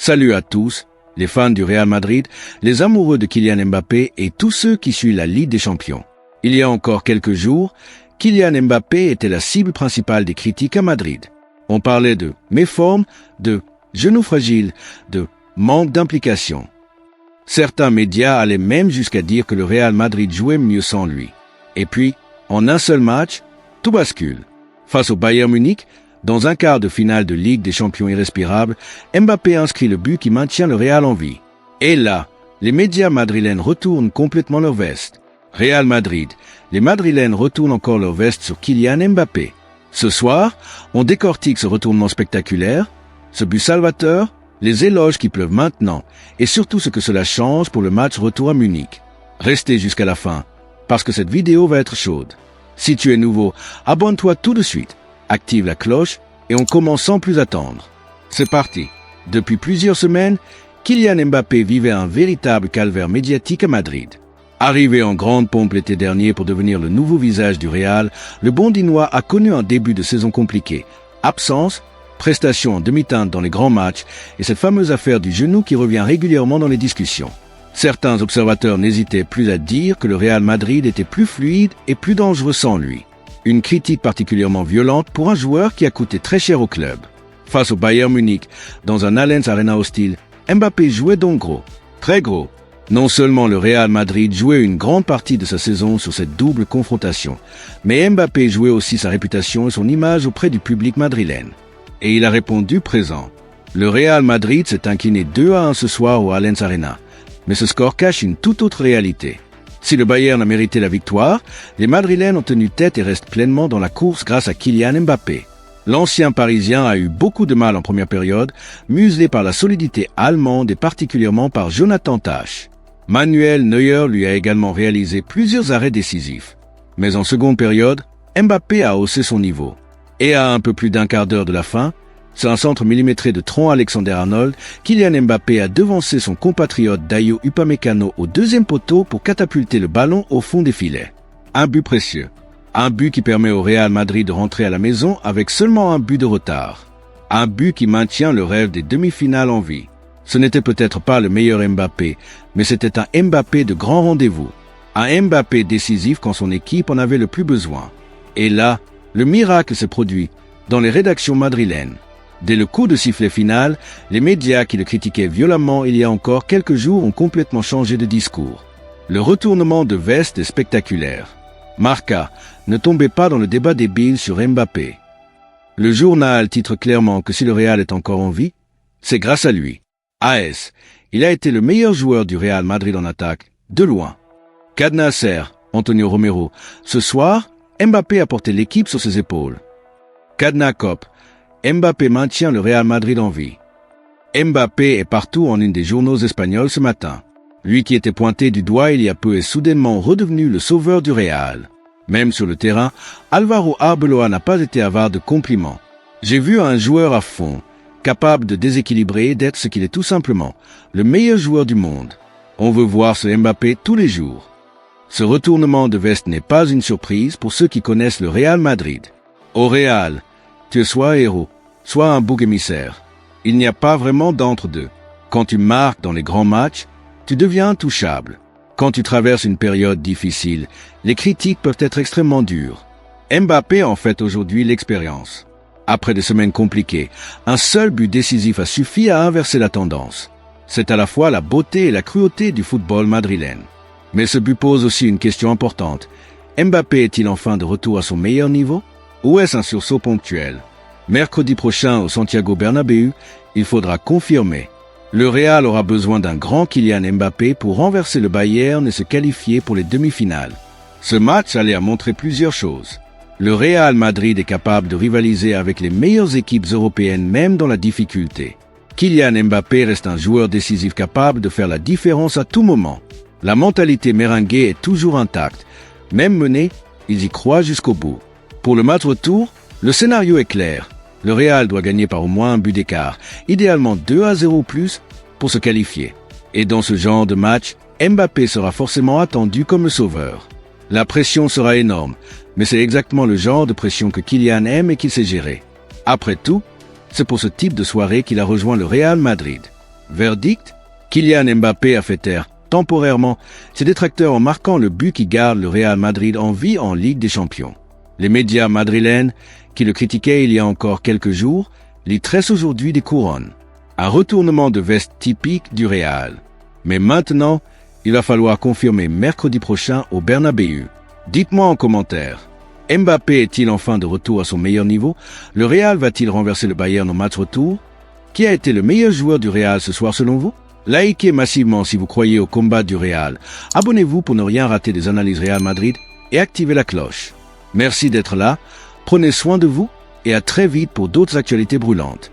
Salut à tous, les fans du Real Madrid, les amoureux de Kylian Mbappé et tous ceux qui suivent la Ligue des Champions. Il y a encore quelques jours, Kylian Mbappé était la cible principale des critiques à Madrid. On parlait de méforme, de genoux fragiles, de manque d'implication. Certains médias allaient même jusqu'à dire que le Real Madrid jouait mieux sans lui. Et puis, en un seul match, tout bascule. Face au Bayern Munich, dans un quart de finale de Ligue des Champions irrespirable, Mbappé inscrit le but qui maintient le Real en vie. Et là, les médias madrilènes retournent complètement leur veste. Real Madrid, les Madrilènes retournent encore leur veste sur Kylian Mbappé. Ce soir, on décortique ce retournement spectaculaire, ce but salvateur, les éloges qui pleuvent maintenant, et surtout ce que cela change pour le match retour à Munich. Restez jusqu'à la fin, parce que cette vidéo va être chaude. Si tu es nouveau, abonne-toi tout de suite, active la cloche, et on commence sans plus attendre. C'est parti. Depuis plusieurs semaines, Kylian Mbappé vivait un véritable calvaire médiatique à Madrid. Arrivé en grande pompe l'été dernier pour devenir le nouveau visage du Real, le Bondinois a connu un début de saison compliqué. Absence, prestations en demi-teinte dans les grands matchs et cette fameuse affaire du genou qui revient régulièrement dans les discussions. Certains observateurs n'hésitaient plus à dire que le Real Madrid était plus fluide et plus dangereux sans lui. Une critique particulièrement violente pour un joueur qui a coûté très cher au club. Face au Bayern Munich, dans un Allianz Arena hostile, Mbappé jouait donc gros, très gros. Non seulement le Real Madrid jouait une grande partie de sa saison sur cette double confrontation, mais Mbappé jouait aussi sa réputation et son image auprès du public madrilène. Et il a répondu présent. Le Real Madrid s'est incliné 2-1 ce soir au Allianz Arena, mais ce score cache une toute autre réalité. Si le Bayern a mérité la victoire, les Madrilènes ont tenu tête et restent pleinement dans la course grâce à Kylian Mbappé. L'ancien Parisien a eu beaucoup de mal en première période, muselé par la solidité allemande et particulièrement par Jonathan Tah. Manuel Neuer lui a également réalisé plusieurs arrêts décisifs. Mais en seconde période, Mbappé a haussé son niveau. Et à un peu plus d'un quart d'heure de la fin, sur un centre millimétré de Trent Alexander-Arnold, Kylian Mbappé a devancé son compatriote Dayo Upamecano au deuxième poteau pour catapulter le ballon au fond des filets. Un but précieux. Un but qui permet au Real Madrid de rentrer à la maison avec seulement un but de retard. Un but qui maintient le rêve des demi-finales en vie. Ce n'était peut-être pas le meilleur Mbappé, mais c'était un Mbappé de grand rendez-vous. Un Mbappé décisif quand son équipe en avait le plus besoin. Et là, le miracle s'est produit dans les rédactions madrilènes. Dès le coup de sifflet final, les médias qui le critiquaient violemment il y a encore quelques jours ont complètement changé de discours. Le retournement de veste est spectaculaire. Marca, ne tombez pas dans le débat débile sur Mbappé. Le journal titre clairement que si le Real est encore en vie, c'est grâce à lui. AS, il a été le meilleur joueur du Real Madrid en attaque, de loin. Cadnacer, Antonio Romero, ce soir, Mbappé a porté l'équipe sur ses épaules. Cadna Cop, Mbappé maintient le Real Madrid en vie. Mbappé est partout en une des journaux espagnols ce matin. Lui qui était pointé du doigt il y a peu est soudainement redevenu le sauveur du Real. Même sur le terrain, Alvaro Arbeloa n'a pas été avare de compliments. J'ai vu un joueur à fond, capable de déséquilibrer et d'être ce qu'il est tout simplement, le meilleur joueur du monde. On veut voir ce Mbappé tous les jours. Ce retournement de veste n'est pas une surprise pour ceux qui connaissent le Real Madrid. Au Real, tu es soit un héros, soit un bouc émissaire. Il n'y a pas vraiment d'entre-deux. Quand tu marques dans les grands matchs, tu deviens intouchable. Quand tu traverses une période difficile, les critiques peuvent être extrêmement dures. Mbappé en fait aujourd'hui l'expérience. Après des semaines compliquées, un seul but décisif a suffi à inverser la tendance. C'est à la fois la beauté et la cruauté du football madrilène. Mais ce but pose aussi une question importante. Mbappé est-il enfin de retour à son meilleur niveau? Ou est-ce un sursaut ponctuel? Mercredi prochain au Santiago Bernabéu, il faudra confirmer. Le Real aura besoin d'un grand Kylian Mbappé pour renverser le Bayern et se qualifier pour les demi-finales. Ce match allait à montrer plusieurs choses. Le Real Madrid est capable de rivaliser avec les meilleures équipes européennes même dans la difficulté. Kylian Mbappé reste un joueur décisif capable de faire la différence à tout moment. La mentalité merengue est toujours intacte. Même mené, ils y croient jusqu'au bout. Pour le match retour, le scénario est clair. Le Real doit gagner par au moins un but d'écart, idéalement 2-0 plus, pour se qualifier. Et dans ce genre de match, Mbappé sera forcément attendu comme le sauveur. La pression sera énorme, mais c'est exactement le genre de pression que Kylian aime et qu'il sait gérer. Après tout, c'est pour ce type de soirée qu'il a rejoint le Real Madrid. Verdict, Kylian Mbappé a fait taire temporairement ses détracteurs en marquant le but qui garde le Real Madrid en vie en Ligue des Champions. Les médias madrilènes, qui le critiquaient il y a encore quelques jours, lui tressent aujourd'hui des couronnes. Un retournement de veste typique du Real. Mais maintenant, il va falloir confirmer mercredi prochain au Bernabéu. Dites-moi en commentaire, Mbappé est-il enfin de retour à son meilleur niveau? Le Real va-t-il renverser le Bayern au match retour? Qui a été le meilleur joueur du Real ce soir selon vous? Likez massivement si vous croyez au combat du Real. Abonnez-vous pour ne rien rater des analyses Real Madrid et activez la cloche. Merci d'être là, prenez soin de vous et à très vite pour d'autres actualités brûlantes.